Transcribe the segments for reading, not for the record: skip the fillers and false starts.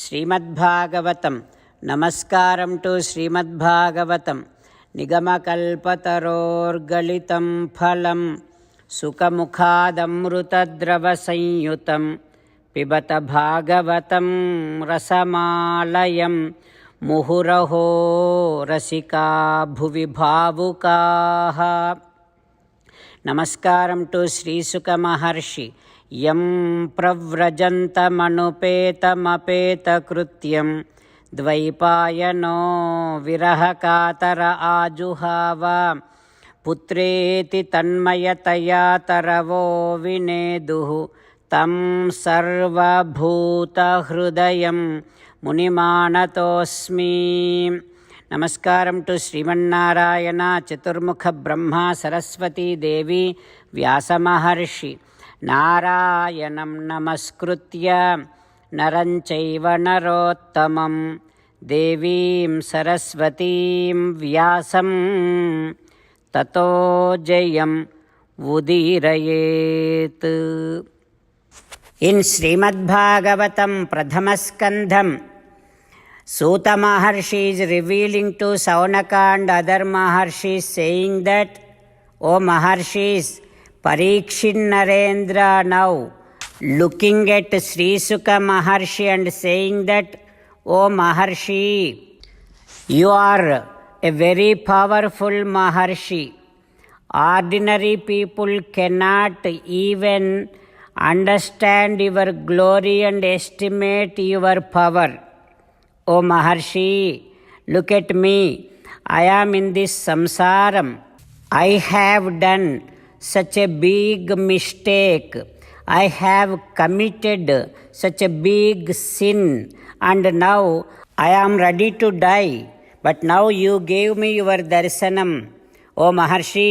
శ్రీమద్భాగవతం. నమస్కారం టు శ్రీమద్భాగవతం. నిగమకల్పతరోర్గళితం ఫలం సుఖముఖాదమృతద్రవ సంయుతం పిబత భాగవతం రసమాలయం ముహురహో రసికా భువి భావుకాః. నమస్కారం టు శ్రీసుక మహర్షి. యం ప్రవ్రజంతమనుపేతమపేతకృత్యం ద్వైపాయనో విరహకాతర ఆజుహావ పుత్రేతి తన్మయతయా తరవో వినేదుః తం సర్వభూతహృదయం మునిమానతోస్మి. నమస్కారం టు శ్రీమన్నారాయణ, చతుర్ముఖ బ్రహ్మ, సరస్వతీదేవి, వ్యాసమహర్షి. నారాయణం నమస్కృత్య నరం చైవ నరోత్తమం దేవీం సరస్వతీం వ్యాసం తతో జయం ఉదీరయేత్. ఇన్ శ్రీమద్భాగవతం ప్రథమస్కంధం, Suta Maharshi is revealing to Saunaka and other Maharshis, saying that, O Maharshis, Parikshit Narendra now looking at Sri Suka Maharshi and saying that, O Maharshi, you are a very powerful Maharshi. Ordinary people cannot even understand your glory and estimate your power. O Maharshi, look at me. I am in this samsaram. I have done such a big mistake. I have committed such a big sin, and now I am ready to die. But now you gave me your darshanam. O Maharshi,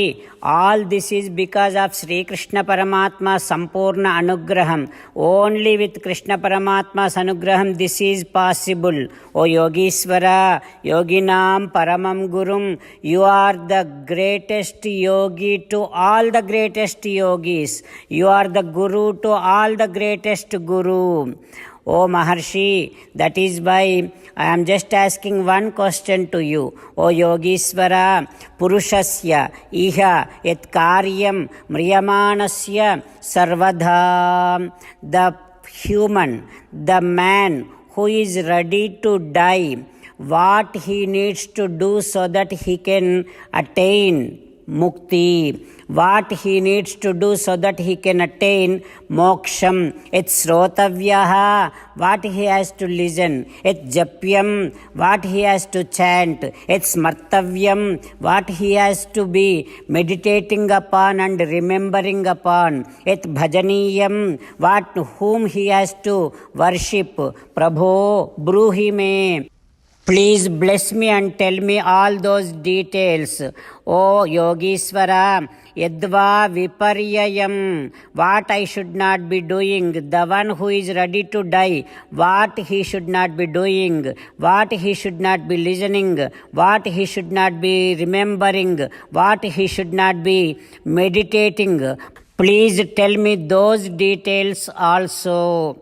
all this is because of Sri Krishna Paramatma's Sampurna Anugraham. Only with Krishna Paramatma's Anugraham this is possible. O Yogishvara, Yoginam Paramam Gurum, you are the greatest yogi to all the greatest yogis. You are the guru to all the greatest guru. O Maharshi, that is why I am just asking one question to you. O Yogishvara, Purushasya iha et karyam mriyamanasya sarvadha. The human, the man who is ready to die, what he needs to do so that he can attain mukti, what he needs to do so that he can attain moksham. Et srotavyaha, what he has to listen. Et japyam, what he has to chant. Et smartavyam, what he has to be meditating upon and remembering upon. Et bhajaniyam, whom he has to worship. Prabho, bruhi me. Please bless me and tell me all those details. O Yogishvara, yadva viparyayam, what I should not be doing. The one who is ready to die, what he should not be doing, what he should not be listening, what he should not be remembering, what he should not be meditating. Please tell me those details also.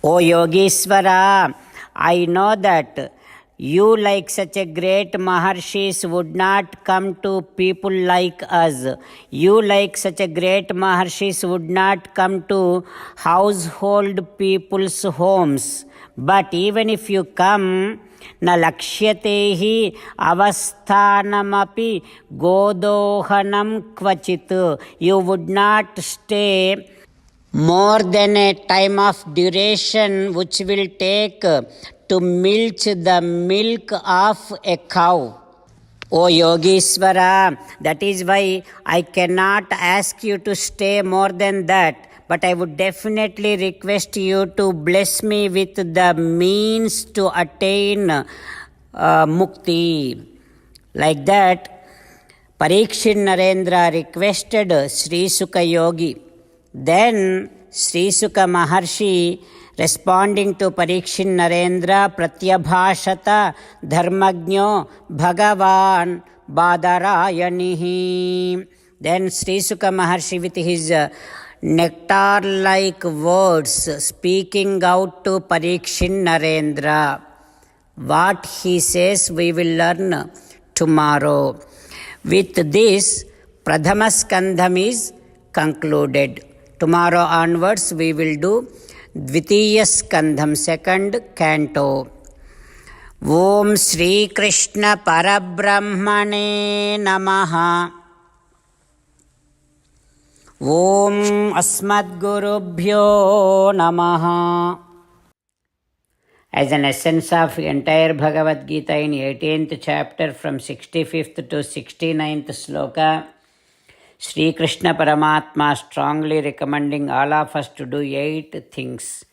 O Yogishvara, I know that you, like such a great Maharshis, would not come to people like us. You, like such a great Maharshis, would not come to household people's homes. But even if you come, na lakshyate avasthanamapi godohanam kvachit. You would not stay more than a time of duration which will take to milk the milk of a cow. O Yogishvara, that is why I cannot ask you to stay more than that, but I would definitely request you to bless me with the means to attain mukti. Like that, Parikshit Narendra requested Sri Suka Yogi. Then Sri Suka Maharshi, responding to Parikshit Narendra, pratyabhashata dharmagno bhagavan badarayanihi. Then Sri Suka Maharshi, with his nectar-like words speaking out to Parikshit Narendra. What he says we will learn tomorrow. With this, Pradhama Skandham is concluded. Tomorrow onwards we will do Dvitiya Skandham, second canto. Om Shri Krishna Parabrahmane Namaha. Om Asmadgurubhyo Namaha. As an essence of entire Bhagavad Gita in 18th chapter from 65th to 69th sloka, Sri Krishna Paramatma strongly recommending all of us to do 8 things.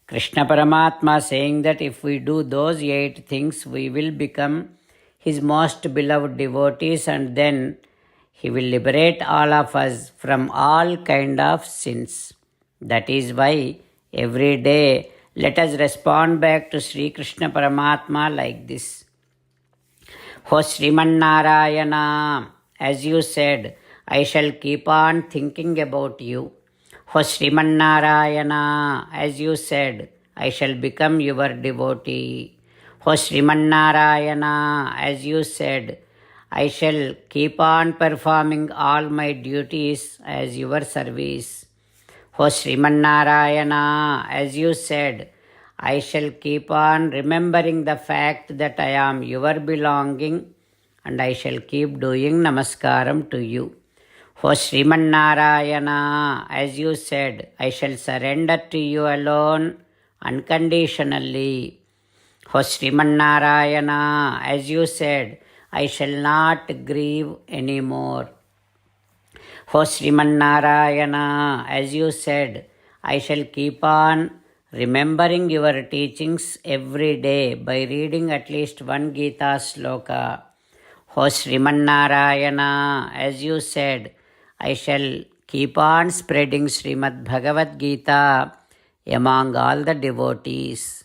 Krishna Paramatma saying that if we do those 8 things, we will become his most beloved devotees, and then he will liberate all of us from all kind of sins. That is why every day let us respond back to Sri Krishna Paramatma like this. Ho Sriman Narayana, as you said, I shall keep on thinking about you. Ho Sriman Narayana, as you said, I shall become your devotee. Ho Sriman Narayana, as you said, I shall keep on performing all my duties as your service. O Sriman Narayana, as you said, I shall keep on remembering the fact that I am your belonging, and I shall keep doing namaskaram to you. O Sriman Narayana, as you said, I shall surrender to you alone unconditionally. O Sriman Narayana, as you said, I shall not grieve anymore. O Sriman Narayana, as you said, I shall keep on remembering your teachings every day by reading at least one Gita sloka. O Sriman Narayana, as you said, I shall keep on spreading Srimad Bhagavad Gita among all the devotees.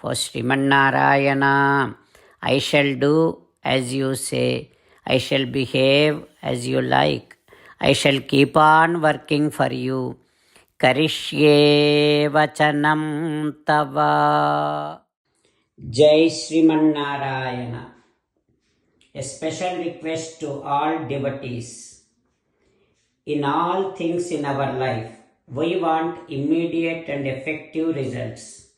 O Sriman Narayana, I shall do as you say. I shall behave as you like. I shall keep on working for you. Karishye vachanam tava. Jai Sriman Narayana. A special request to all devotees. In all things in our life, we want immediate and effective results.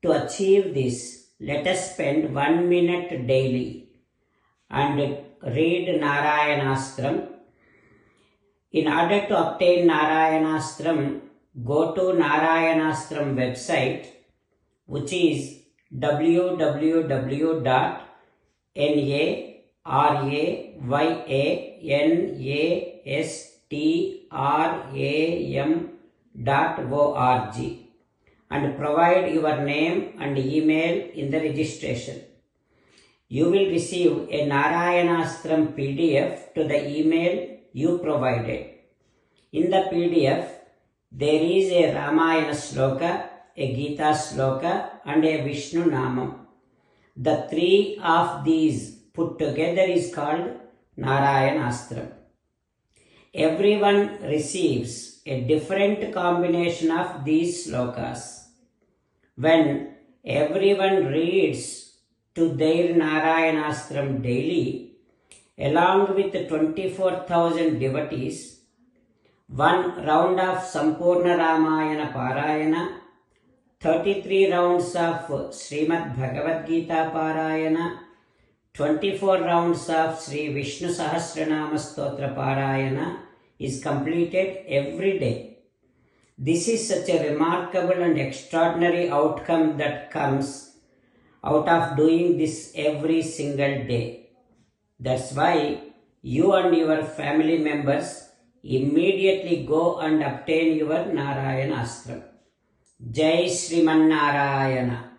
To achieve this, let us spend 1 minute daily and read Narayanastram. In order to obtain Narayanastram, go to Narayanastram website, which is www.narayanastram.org, and provide your name and email in the registration. You will receive a Narayanastram PDF to the email you provided. In the PDF, there is a Ramayana sloka, a Gita sloka, and a Vishnu Namam. The 3 of these put together is called Narayanastram. Everyone receives a different combination of these slokas. When everyone reads to their Narayanastram daily, along with 24,000 devotees, 1 round of Sampurna Ramayana Parayana, 33 rounds of Srimad Bhagavad Gita Parayana, 24 rounds of Sri Vishnu Sahasranama Stotra Parayana is completed every day. This is such a remarkable and extraordinary outcome that comes out of doing this every single day. That's why you and your family members immediately go and obtain your Narayanastram. Jai Sriman Narayana.